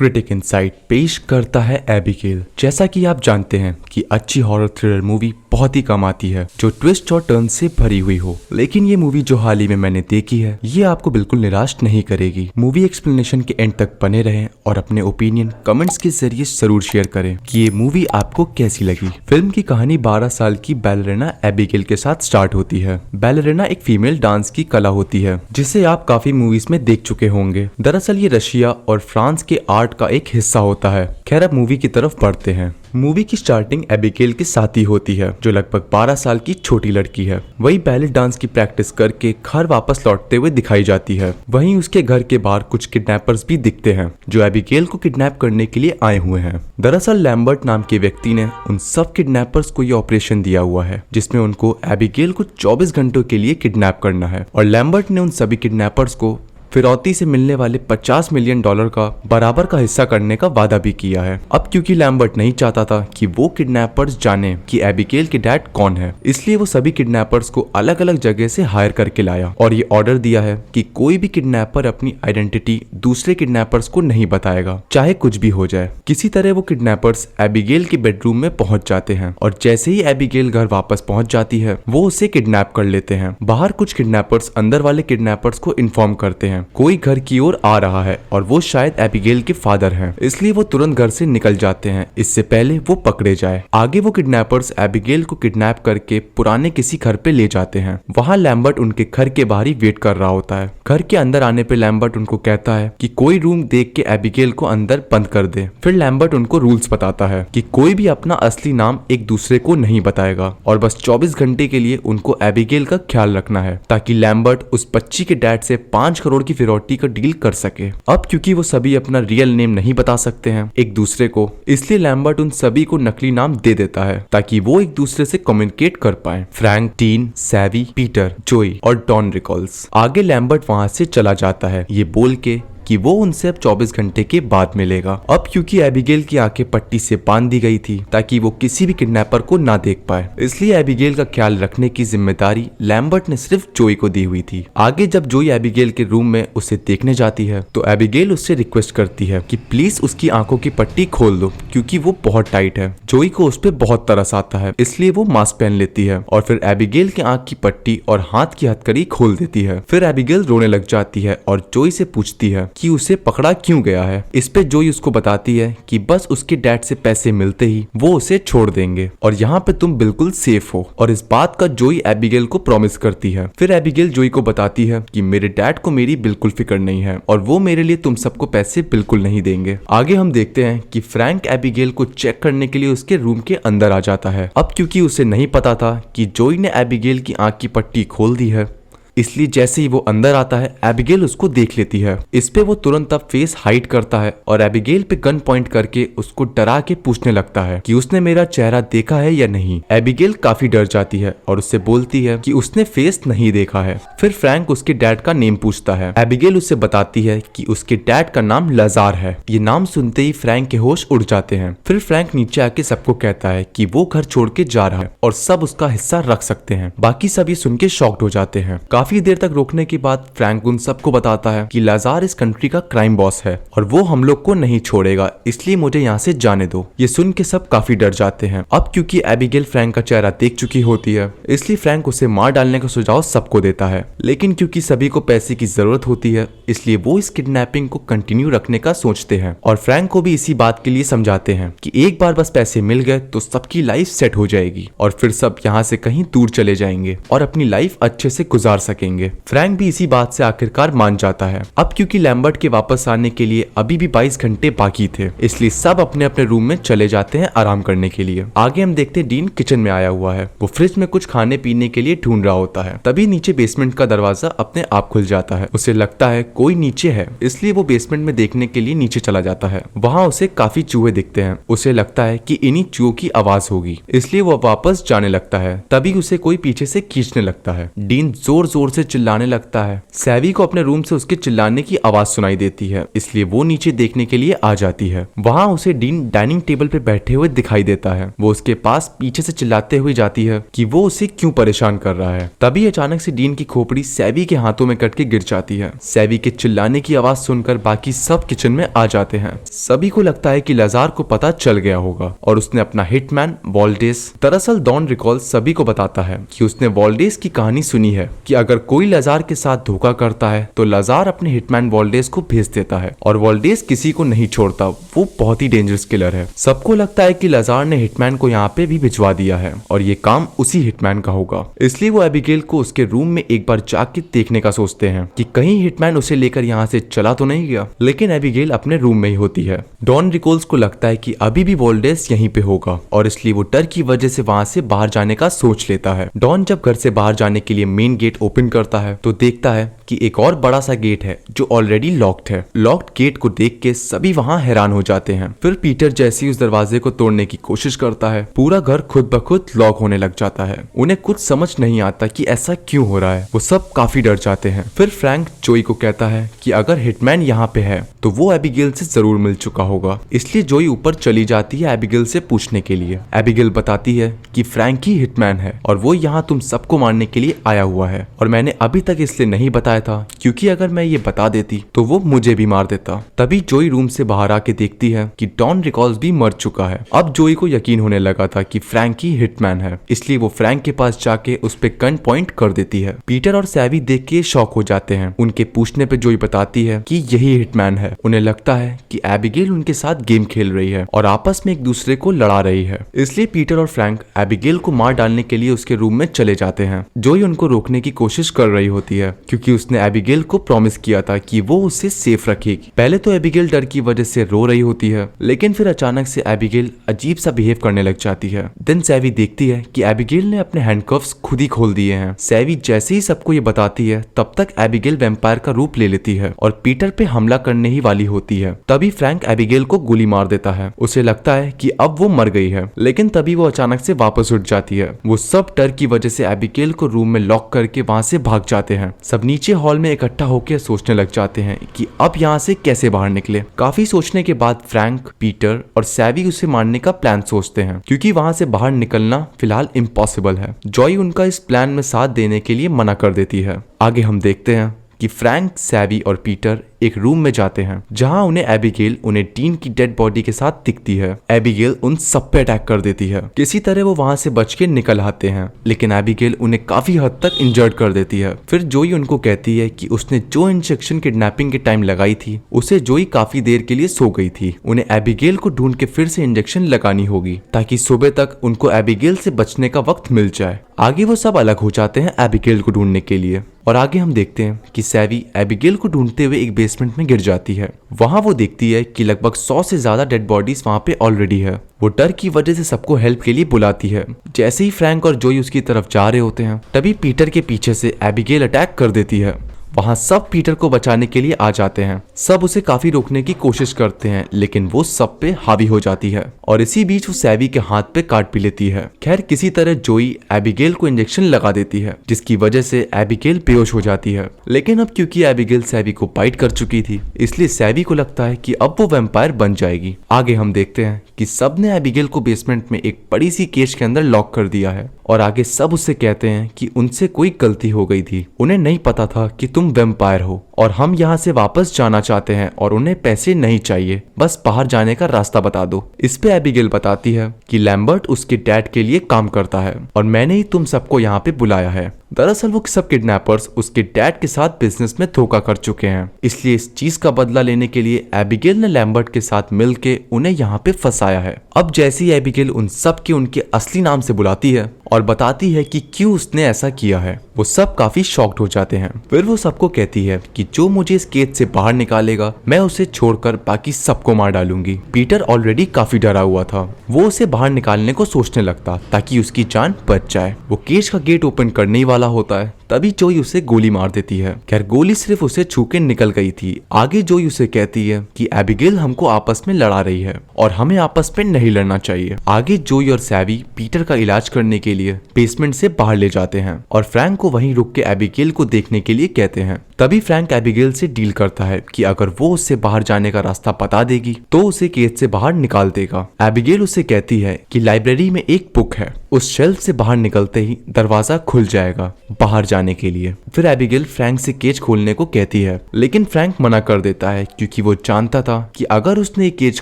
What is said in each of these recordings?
Critic insight पेश करता है एबिगेल। जैसा कि आप जानते हैं कि अच्छी हॉरर थ्रिलर मूवी बहुत ही कम आती है जो ट्विस्ट और टर्न से भरी हुई हो, लेकिन ये मूवी जो हाल ही में मैंने देखी है ये आपको बिल्कुल निराश नहीं करेगी। मूवी एक्सप्लेनेशन के एंड तक बने रहें और अपने ओपिनियन कमेंट्स के जरिए जरूर शेयर करें कि ये मूवी आपको कैसी लगी। फिल्म की कहानी 12 साल की बैलरिना एबिगेल के साथ स्टार्ट होती है। बैलरिना एक फीमेल डांस की कला होती है जिसे आप काफी मूवीज में देख चुके होंगे। दरअसल ये रशिया और फ्रांस के आर्ट का एक हिस्सा होता है। खैर अब मूवी की तरफ बढ़ते हैं। मूवी की स्टार्टिंग एबिगेल के साथ ही होती है जो लगभग 12 साल की छोटी लड़की है। वही बैले डांस की प्रैक्टिस करके घर वापस लौटते हुए दिखाई जाती है। वहीं उसके घर के बाहर कुछ किडनैपर्स भी दिखते हैं जो एबिगेल को किडनैप करने के लिए आए हुए हैं। दरअसल लैम्बर्ट नाम के व्यक्ति ने उन सब किडनैपर्स को ये ऑपरेशन दिया हुआ है जिसमें उनको एबिगेल को 24 घंटों के लिए किडनैप करना है और लैम्बर्ट ने उन सभी किडनैपर्स को फिरौती से मिलने वाले $50 मिलियन का बराबर का हिस्सा करने का वादा भी किया है। अब क्योंकि लैम्बर्ट नहीं चाहता था कि वो किडनैपर्स जाने कि एबिगेल के डैड कौन है, इसलिए वो सभी किडनैपर्स को अलग अलग जगह से हायर करके लाया और ये ऑर्डर दिया है कि कोई भी किडनैपर अपनी आइडेंटिटी दूसरे किडनैपर्स को नहीं बताएगा, चाहे कुछ भी हो जाए। किसी तरह वो किडनैपर्स एबिगेल के बेडरूम में पहुंच जाते हैं और जैसे ही एबिगेल घर वापस पहुंच जाती है वो उसे किडनैप कर लेते हैं। बाहर कुछ किडनैपर्स अंदर वाले किडनैपर्स को इन्फॉर्म करते हैं कोई घर की ओर आ रहा है और वो शायद एबिगेल के फादर हैं, इसलिए वो तुरंत घर से निकल जाते हैं इससे पहले वो पकड़े जाए। आगे वो किडनैपर्स एबिगेल को किडनैप करके पुराने किसी घर पे ले जाते हैं। वहाँ लैम्बर्ट उनके घर के बाहर ही वेट कर रहा होता है। घर के अंदर आने पे लैम्बर्ट उनको कहता है कि कोई रूम देख के एबिगेल को अंदर बंद कर दे। फिर लैम्बर्ट उनको रूल्स बताता है कि कोई भी अपना असली नाम एक दूसरे को नहीं बताएगा और बस 24 घंटे के लिए उनको एबिगेल का ख्याल रखना है ताकि लैम्बर्ट उस बच्ची के डैड से 5 करोड़ की फिरौती का डील कर सके। अब क्योंकि वो सभी अपना रियल नेम नहीं बता सकते हैं एक दूसरे को, इसलिए लैम्बर्ट उन सभी को नकली नाम दे देता है ताकि वो एक दूसरे से कम्युनिकेट कर पाए। फ्रैंक, टीन, सैवी, पीटर, जोई और डॉन रिकॉल्स। आगे लैम्बर्ट वहां से चला जाता है ये बोल के कि वो उनसे अब 24 घंटे के बाद मिलेगा। अब क्योंकि एबिगेल की आंखें पट्टी से बांध दी गई थी ताकि वो किसी भी किडनैपर को ना देख पाए, इसलिए एबिगेल का ख्याल रखने की जिम्मेदारी लैम्बर्ट ने सिर्फ जोई को दी हुई थी। आगे जब जोई एबिगेल के रूम में उसे देखने जाती है तो एबिगेल उससे रिक्वेस्ट करती है कि प्लीज उसकी आंखों की पट्टी खोल दो क्योंकि वो बहुत टाइट है। जोई को उस पर बहुत तरस आता है इसलिए वो मास्क पहन लेती है और फिर एबिगेल की आंख की पट्टी और हाथ की हथकड़ी खोल देती है। फिर एबिगेल रोने लग जाती है और जोई से पूछती है कि उसे पकड़ा क्यों गया है। इस पे जोई उसको बताती है कि बस उसके डैड से पैसे मिलते ही वो उसे छोड़ देंगे और यहाँ पे तुम बिल्कुल सेफ हो, और इस बात का जोई एबिगेल को प्रॉमिस करती है। फिर एबिगेल जोई को बताती है कि मेरे डैड को मेरी बिल्कुल फिक्र नहीं है और वो मेरे लिए तुम सबको पैसे बिल्कुल नहीं देंगे। आगे हम देखते हैं कि फ्रैंक एबिगेल को चेक करने के लिए उसके रूम के अंदर आ जाता है। अब क्योंकि उसे नहीं पता था कि जोई ने एबिगेल की आंख की पट्टी खोल दी है, इसलिए जैसे ही वो अंदर आता है एबिगेल उसको देख लेती है। इस पे वो तुरंत अब फेस हाइड करता है और एबिगेल पे गन पॉइंट करके उसको डरा के पूछने लगता है कि उसने मेरा चेहरा देखा है या नहीं। एबिगेल काफी डर जाती है और उससे बोलती है कि उसने फेस नहीं देखा है। फिर फ्रैंक उसके डैड का नेम पूछता है। एबिगेल उससे बताती है कि उसके डैड का नाम लाजार है। ये नाम सुनते ही फ्रैंक के होश उड़ जाते हैं। फिर फ्रैंक नीचे आके सबको कहता है कि वो घर छोड़ के जा रहा है और सब उसका हिस्सा रख सकते हैं। बाकी सब ये सुन के शॉक्ड हो जाते हैं। काफी देर तक रोकने के बाद फ्रैंक उन सबको बताता है कि लाजार इस कंट्री का क्राइम बॉस है और वो हम लोग को नहीं छोड़ेगा, इसलिए मुझे यहाँ से जाने दो। ये सुन के सब काफी डर जाते हैं। अब क्योंकि एबिगेल फ्रैंक का चेहरा देख चुकी होती है इसलिए फ्रैंक उसे मार डालने का सुझाव सबको देता है, लेकिन क्योंकि सभी को पैसे की जरूरत होती है इसलिए वो इस किडनैपिंग को कंटिन्यू रखने का सोचते हैं और फ्रैंक को भी इसी बात के लिए समझाते हैं कि एक बार बस पैसे मिल गए तो सबकी लाइफ सेट हो जाएगी और फिर सब यहाँ से कहीं दूर चले जाएंगे और अपनी लाइफ अच्छे से गुजार सकेंगे। फ्रैंक भी इसी बात से आखिरकार मान जाता है। अब क्योंकि लैम्बर्ट के वापस आने के लिए अभी भी 22 घंटे बाकी थे इसलिए सब अपने अपने रूम में चले जाते हैं आराम करने के लिए। आगे हम देखते हैं डीन किचन में आया हुआ है। वो फ्रिज में कुछ खाने पीने के लिए ढूंढ रहा होता है। तभी नीचे बेसमेंट का दरवाजा अपने आप खुल जाता है। उसे लगता है कोई नीचे है, इसलिए वो बेसमेंट में देखने के लिए नीचे चला जाता है। वहाँ उसे काफी चूहे दिखते हैं। उसे लगता है कि इन्हीं चूहों की आवाज होगी, इसलिए वो वापस जाने लगता है। तभी उसे कोई पीछे से खींचने लगता है। डीन जोर जोर जोर से चिल्लाने लगता है। सैवी को अपने रूम से उसके चिल्लाने की आवाज सुनाई देती है, इसलिए वो नीचे देखने के लिए आ जाती है। वहाँ उसे डीन डाइनिंग टेबल पे बैठे हुए दिखाई देता है। वो उसके पास पीछे से चिल्लाते हुए जाती है कि वो उसे क्यों परेशान कर रहा है। तभी अचानक से डीन की खोपड़ी सैवी के हाथों में कट के गिर जाती है। सैवी के चिल्लाने की आवाज सुनकर बाकी सब किचन में आ जाते हैं। सभी को लगता है कि लाजार को पता चल गया होगा और उसने अपना हिटमैन वॉल्डेस, दरअसल डॉन रिकॉल सभी को बताता है कि उसने वॉल्डेस की कहानी सुनी है कि अगर कोई लाजार के साथ धोखा करता है तो लाजार अपने हिटमैन वॉल्डेस को भेज देता है और वॉल्डेस किसी को नहीं छोड़ता, वो बहुत ही डेंजरस किलर है। सबको लगता है कि लाजार ने हिटमैन को यहाँ पे भी भिजवा दिया है और ये काम उसी हिटमैन का होगा, इसलिए वो एबिगेल को उसके रूम में एक बार जाके देखने का सोचते हैं कि कहीं हिटमैन उसे लेकर यहाँ से चला तो नहीं गया। लेकिन एबिगेल अपने रूम में ही होती है। डॉन रिकोल्स को लगता है कि अभी भी वॉल्डेस यहीं पे होगा और इसलिए वो डर की वजह से वहां से बाहर जाने का सोच लेता है। डॉन जब घर से बाहर जाने के लिए मेन गेट ओपन करता है तो देखता है कि एक और बड़ा सा गेट है जो ऑलरेडी लॉक्ड है। लॉक्ड गेट को देख के सभी वहां हैरान हो जाते हैं। फिर पीटर जैसे ही उस दरवाजे को तोड़ने की कोशिश करता है, पूरा घर खुद ब खुद लॉक होने लग जाता है। उन्हें कुछ समझ नहीं आता कि ऐसा क्यों हो रहा है। वो सब काफी डर जाते हैं। फिर फ्रैंक जोई को कहता है कि अगर हिटमैन यहाँ पे है तो वो एबिगेल से जरूर मिल चुका होगा, इसलिए जोई ऊपर चली जाती है एबिगेल से पूछने के लिए। एबिगेल बताती है कि फ्रैंक ही हिटमैन है और वो यहाँ तुम सबको मारने के लिए आया हुआ है और मैंने अभी तक इसलिए नहीं बताया था क्योंकि अगर मैं ये बता देती तो वो मुझे भी मार देता। तभी जोई रूम से बाहर आके देखती है कि डॉन रिकॉल्स भी मर चुका है। अब जोई को यकीन होने लगा था कि फ्रैंक ही हिटमैन है, इसलिए वो फ्रैंक के पास जाके उस पे गन पॉइंट कर देती है। पीटर और सैवी देख के शॉक हो जाते हैं। उनके पूछने पे जोई बताती है कि यही हिटमैन है। उन्हें लगता है कि एबिगेल उनके साथ गेम खेल रही है और आपस में एक दूसरे को लड़ा रही है, इसलिए पीटर और फ्रैंक एबिगेल को मार डालने के लिए उसके रूम में चले जाते हैं। जोई उनको रोकने की कोशिश कर रही होती है क्योंकि उसने एबिगेल को प्रॉमिस किया था कि वो उसे सेफ रखेगी। पहले तो एबिगेल डर की वजह से रो रही होती है, लेकिन फिर अचानक से एबिगेल अजीब सा बिहेव करने लग जाती है। देन सैवी देखती है कि एबिगेल ने अपने हैंडकफ्स खुद ही खोल दिए हैं। सैवी जैसे ही सबको ये बताती है तब तक एबिगेल वैम्पायर का रूप ले लेती है और पीटर पे हमला करने ही वाली होती है। तभी फ्रैंक एबिगेल को गोली मार देता है। उसे लगता है कि अब वो मर गई है, लेकिन तभी वो अचानक से वापस उठ जाती है। वो सब डर की वजह से एबिगेल को रूम में लॉक करके वहां से भाग जाते हैं। सब नीचे हॉल में इकट्ठा होकर सोचने लग जाते हैं कि अब यहाँ से कैसे बाहर निकले। काफी सोचने के बाद फ्रैंक, पीटर और सैवी उसे मारने का प्लान सोचते हैं क्योंकि वहां से बाहर निकलना फिलहाल इम्पॉसिबल है। जॉय उनका इस प्लान में साथ देने के लिए मना कर देती है। आगे हम देखते हैं कि फ्रैंक, सैवी और पीटर एक रूम में जाते हैं जहां उन्हें एबिगेल उन्हें डीन की डेड बॉडी के साथ दिखती है। एबिगेल उन सब पे अटैक कर देती है। किसी तरह वो वहां से बच के निकल आते हैं, लेकिन एबिगेल उन्हें काफी हद तक इंजर्ड कर देती है। फिर जोई उनको कहती है कि उसने जो इंजेक्शन किडनैपिंग के टाइम लगाई थी उसे जोई काफी देर के लिए सो गई थी। उन्हें एबिगेल को ढूंढ के फिर से इंजेक्शन लगानी होगी ताकि सुबह तक उनको एबिगेल से बचने का वक्त मिल जाए। आगे वो सब अलग हो जाते हैं एबिगेल को ढूंढने के लिए और आगे हम देखते हैं कि सैवी एबिगेल को ढूंढते हुए एक बेसमेंट में गिर जाती है। वहां वो देखती है कि लगभग 100 से ज्यादा डेड बॉडीज वहां पे ऑलरेडी है। वो डर की वजह से सबको हेल्प के लिए बुलाती है। जैसे ही फ्रैंक और जोई उसकी तरफ जा रहे होते हैं तभी पीटर के पीछे से एबिगेल अटैक कर देती है। वहां सब पीटर को बचाने के लिए आ जाते हैं। सब उसे काफी रोकने की कोशिश करते हैं, लेकिन वो सब पे हावी हो जाती है और इसी बीच वो सैवी के हाथ पे काट भी लेती है। खैर किसी तरह जोई एबिगेल को इंजेक्शन लगा देती है, जिसकी वजह से एबिगेल बेहोश हो जाती है। लेकिन अब क्योंकि एबिगेल सैवी को बाइट कर चुकी थी, इसलिए सैवी को लगता है कि अब वो वैम्पायर बन जाएगी। आगे हम देखते हैं कि सब ने एबिगेल को बेसमेंट में एक बड़ी सी केज के अंदर लॉक कर दिया है और आगे सब उससे कहते हैं कि उनसे कोई गलती हो गई थी, उन्हें नहीं पता था कि तुम वैम्पायर हो और हम यहाँ से वापस जाना चाहते हैं और उन्हें पैसे नहीं चाहिए, बस बाहर जाने का रास्ता बता दो। इस पे एबिगेल बताती है कि लैम्बर्ट उसके डैड के लिए काम करता है और मैंने ही तुम सबको यहाँ पे बुलाया है। दरअसल वो सब किडनैपर्स उसके डैड के साथ बिजनेस में धोखा कर चुके हैं, इसलिए इस चीज का बदला लेने के लिए एबिगेल ने लैम्बर्ट के साथ मिलके उन्हें यहाँ पे फंसाया है। अब जैसे ही एबिगेल उन सब के उनके असली नाम से बुलाती है और बताती है कि क्यों उसने ऐसा किया है, वो सब काफी शॉक्ड हो जाते हैं। फिर वो सबको कहती है कि जो मुझे इस केज से बाहर निकालेगा मैं उसे छोड़कर बाकी सबको मार डालूंगी। पीटर ऑलरेडी काफी डरा हुआ था, वो उसे बाहर निकालने को सोचने लगता ताकि उसकी जान बच जाए। वो केज का गेट ओपन करने वाला वाला होता है तभी जोई उसे गोली मार देती है। खैर गोली सिर्फ उसे छू के निकल गई थी। आगे जोई उसे कहती है कि एबिगेल हमको आपस में लड़ा रही है और हमें आपस में नहीं लड़ना चाहिए। आगे जोई और सैवी पीटर का इलाज करने के लिए बेसमेंट से बाहर ले जाते हैं और फ्रैंक को वहीं रुक के एबिगेल को देखने के लिए कहते हैं। तभी फ्रैंक एबिगेल से डील करता है कि अगर वो उससे बाहर जाने का रास्ता बता देगी तो उसे केज से बाहर निकाल देगा। एबिगेल उसे कहती है कि लाइब्रेरी में एक बुक है, उस शेल्फ से बाहर निकलते ही दरवाजा खुल जाएगा बाहर जाने के लिए। फिर एबिगेल फ्रैंक से केज खोलने को कहती है, लेकिन फ्रैंक मना कर देता है क्योंकि वो जानता था कि अगर उसने एक केज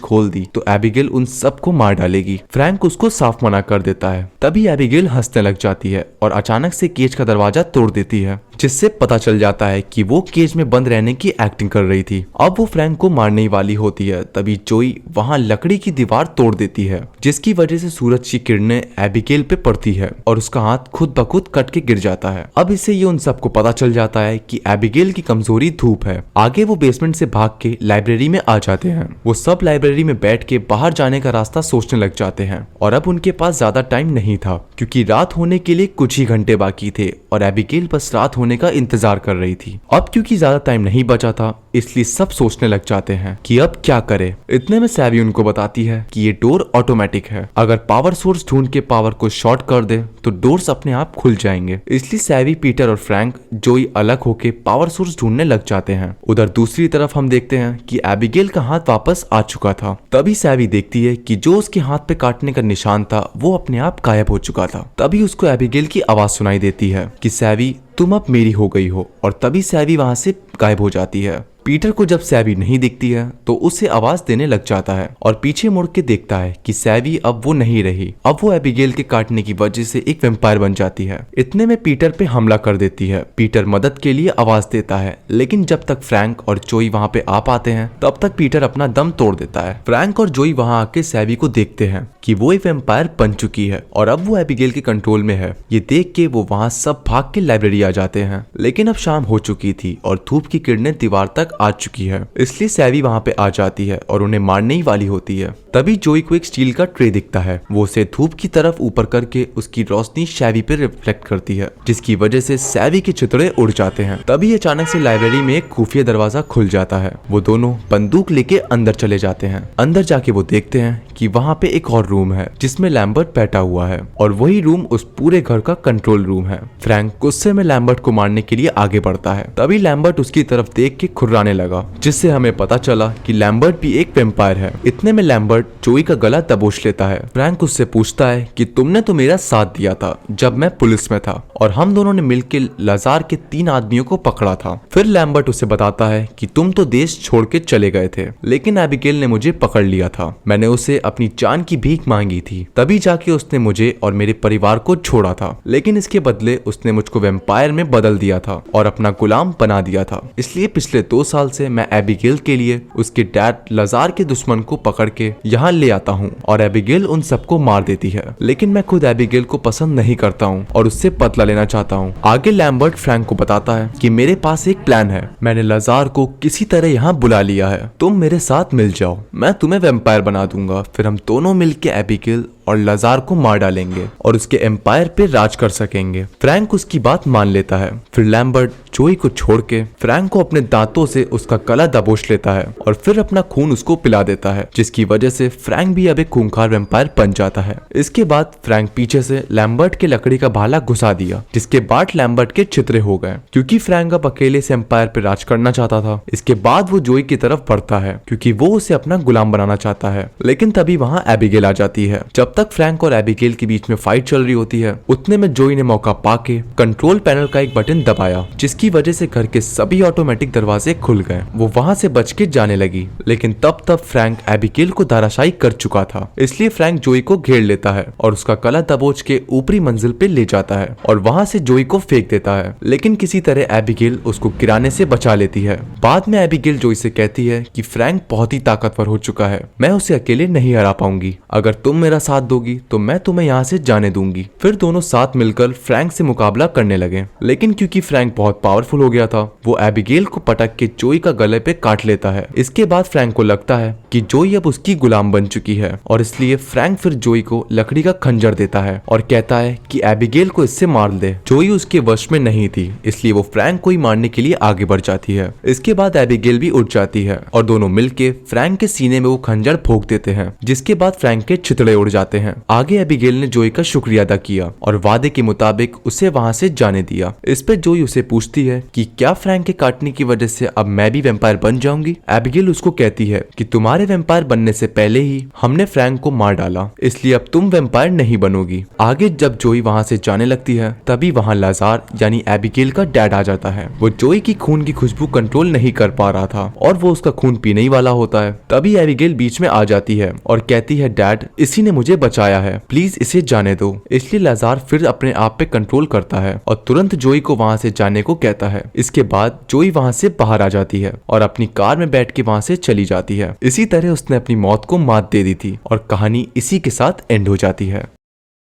खोल दी तो एबिगेल उन सबको मार डालेगी। फ्रैंक उसको साफ मना कर देता है। तभी एबिगेल हंसने लग जाती है और अचानक से केज का दरवाजा तोड़ देती है, जिससे पता चल जाता है कि वो केज में बंद रहने की एक्टिंग कर रही थी। अब वो फ्रैंक को मारने वाली होती है तभी जोई वहां लकड़ी की दीवार तोड़ देती है, जिसकी वजह से सूरज की किरणें एबिगेल पे पड़ती है और उसका हाथ खुद ब खुद कट के गिर जाता है। अब इससे ये उन सबको पता चल जाता है कि एबिगेल की कमजोरी धूप है। आगे वो बेसमेंट से भाग के लाइब्रेरी में आ जाते हैं। वो सब लाइब्रेरी में बैठ के बाहर जाने का रास्ता सोचने लग जाते हैं और अब उनके पास ज्यादा टाइम नहीं था क्योंकि रात होने के लिए कुछ ही घंटे बाकी थे और एबिगेल बस रात होने का इंतजार कर रही थी। अब क्योंकि ज्यादा टाइम नहीं बचा था इसलिए सब सोचने लग जाते हैं कि अब क्या करें। इतने में सैवी उनको बताती है कि ये डोर ऑटोमेटिक है, अगर पावर सोर्स ढूंढ के पावर को शॉर्ट कर दे तो डोर्स अपने आप खुल जाएंगे। इसलिए सैवी, पीटर और फ्रैंक जोई अलग होके पावर सोर्स ढूंढने लग जाते हैं। उधर दूसरी तरफ हम देखते हैं कि एबिगेल का हाथ वापस आ चुका था। तभी सैवी देखती है कि जो उसके हाथ पे काटने का निशान था वो अपने आप गायब हो चुका था। तभी उसको एबिगेल की आवाज सुनाई देती है कि सैवी तुम अब मेरी हो गई हो, और तभी सैवी वहां से गायब हो जाती है। पीटर को जब सैवी नहीं दिखती है तो उसे आवाज देने लग जाता है और पीछे मुड़ के देखता है कि सैवी अब वो नहीं रही। अब वो एबिगेल के काटने की वजह से एक वैम्पायर बन जाती है। इतने में पीटर पे हमला कर देती है। पीटर मदद के लिए आवाज देता है, लेकिन जब तक फ्रैंक और जोई वहां पे आ पाते हैं तब तक पीटर अपना दम तोड़ देता है। फ्रैंक और जोई वहां आके सैवी को देखते हैं कि वो एक वैम्पायर बन चुकी है और अब वो एबिगेल के कंट्रोल में है। ये देख के वो वहां सब भाग के लाइब्रेरी आ जाते हैं, लेकिन अब शाम हो चुकी थी और धूप की किरणें दीवार तक आ चुकी है, इसलिए सैवी वहां पे आ जाती है और उन्हें मारने ही वाली होती है। तभी जोई को एक स्टील का ट्रे दिखता है। वो उसे धूप की तरफ ऊपर करके उसकी रोशनी सैवी पे रिफ्लेक्ट करती है, जिसकी वजह से सैवी के चितड़े उड़ जाते हैं। तभी अचानक से लाइब्रेरी में एक खुफिया दरवाजा खुल जाता है। वो दोनों बंदूक लेके अंदर चले जाते हैं। अंदर जाके वो देखते हैं कि वहां पे एक और रूम है जिसमें लैम्बर्ट बैठा हुआ है और वही रूम उस पूरे घर का कंट्रोल रूम है। फ्रैंक गुस्से में लैम्बर्ट को मारने के लिए आगे बढ़ता है। तभी लैम्बर्ट उसकी तरफ देख के खुर्राने लगा, जिससे हमें पता चला कि लैम्बर्ट भी एक वैम्पायर है। इतने में लैम्बर्ट जोई का गला दबोच लेता है। फ्रैंक उससे पूछता है कि तुमने तो मेरा साथ दिया था जब मैं पुलिस में था और हम दोनों ने मिलकर लाजार के 3 आदमियों को पकड़ा था। फिर लैम्बर्ट उसे बताता है कि तुम तो देश छोड़ के चले गए थे, लेकिन एबिगेल ने मुझे पकड़ लिया था। मैंने उसे अपनी जान की भीख मांगी थी, तभी जाके उसने मुझे और मेरे परिवार को छोड़ा था, लेकिन इसके बदले उसने मुझको वैम्पायर में बदल दिया था और अपना गुलाम बना दिया था। इसलिए पिछले 2 साल से मैं एबिगेल के लिए उसके डैड लाजार के दुश्मन को पकड़ के यहाँ ले आता हूँ और एबिगेल उन सबको मार देती है। लेकिन मैं खुद एबिगेल को पसंद नहीं करता हूँ और उससे बदला लेना चाहता हूँ। आगे लैम्बर्ट फ्रैंक को बताता है कि मेरे पास एक प्लान है। मैंने लाजार को किसी तरह यहाँ बुला लिया है, तुम मेरे साथ मिल जाओ, मैं तुम्हें वैम्पायर बना दूंगा। फिर हम दोनों मिलके एबिगेल और लाजार को मार डालेंगे और उसके एम्पायर पे राज कर सकेंगे। फ्रैंक उसकी बात मान लेता है। फिर लैम्बर्ट जोई को छोड़ के फ्रैंक को अपने दांतों से उसका गला दबोच लेता है और फिर अपना खून उसको पिला देता है, जिसकी वजह से फ्रैंक भी अब एक खूंखार वैम्पायर बन जाता है। इसके बाद फ्रैंक पीछे से लैम्बर्ट के लकड़ी का भाला घुसा दिया, जिसके बाद लैम्बर्ट के चित्रे हो गए क्योंकि फ्रैंक अब अकेले से एम्पायर पे राज करना चाहता था। इसके बाद वो जोई की तरफ बढ़ता है क्योंकि वो उसे अपना गुलाम बनाना चाहता है, लेकिन तभी वहाँ एबिगेल आ जाती है। जब तक फ्रैंक और एबिगेल के बीच में फाइट चल रही होती है, उतने में जोई ने मौका पाके कंट्रोल पैनल का एक बटन दबाया, जिसकी वजह से घर के सभी ऑटोमेटिक दरवाजे खुल गए। वो वहां से बच के जाने लगी, लेकिन तब फ्रैंक एबिगेल को धराशायी कर चुका था। इसलिए फ्रैंक जोई को घेर लेता है और उसका गला दबोच के ऊपरी मंजिल पे ले जाता है और वहां से जोई को फेंक देता है, लेकिन किसी तरह एबिगेल उसको गिराने से बचा लेती है। बाद में एबिगेल जोई से कहती है कि फ्रैंक बहुत ही ताकतवर हो चुका है, मैं उसे अकेले नहीं हरा पाऊंगी, अगर तुम मेरा साथ दोगी तो मैं तुम्हें यहाँ से जाने दूंगी। फिर दोनों साथ मिलकर फ्रैंक से मुकाबला करने लगे, लेकिन क्योंकि फ्रैंक बहुत पावरफुल हो गया था वो एबिगेल को पटक के जोई का गले पे काट लेता है। इसके बाद फ्रैंक को लगता है कि जोई अब उसकी गुलाम बन चुकी है और इसलिए फ्रैंक फिर जोई को लकड़ी का खंजर देता है और कहता है कि एबिगेल को इससे मार दे। जोई उसके वश में नहीं थी, इसलिए वो फ्रैंक को ही मारने के लिए आगे बढ़ जाती है। इसके बाद एबिगेल भी उठ जाती है और दोनों मिलके फ्रैंक के सीने में वो खंजर भोंक देते हैं, जिसके बाद फ्रैंक के छितड़े उड़ जाते हैं। आगे एबिगेल ने जोई का शुक्रिया अदा किया और वादे के मुताबिक उसे वहां से जाने दिया। इस पे जोई उसे पूछती है कि क्या फ्रैंक के काटने की वजह से अब मैं भी वैम्पायर बन जाऊंगी। एबिगेल उसको कहती है कि तुम्हारे वैम्पायर बनने से पहले ही हमने फ्रैंक को मार डाला, इसलिए अब तुम वैम्पायर नहीं बनोगी। आगे जब जोई वहां से जाने लगती है तभी वहां लाजार यानी एबिगेल का डैड आ जाता है। वो जोई की खून की खुशबू कंट्रोल नहीं कर पा रहा था और वो उसका खून पीने ही वाला होता है। तभी एबिगेल बीच में आ जाती है और कहती है डैड इसी ने मुझे बचाया है, प्लीज इसे जाने दो। इसलिए लाजार फिर अपने आप पे कंट्रोल करता है और तुरंत जोई को वहां से जाने को कहता है। इसके बाद जोई वहां से बाहर आ जाती है और अपनी कार में बैठ के वहां से चली जाती है। इसी तरह उसने अपनी मौत को मात दे दी थी और कहानी इसी के साथ एंड हो जाती है।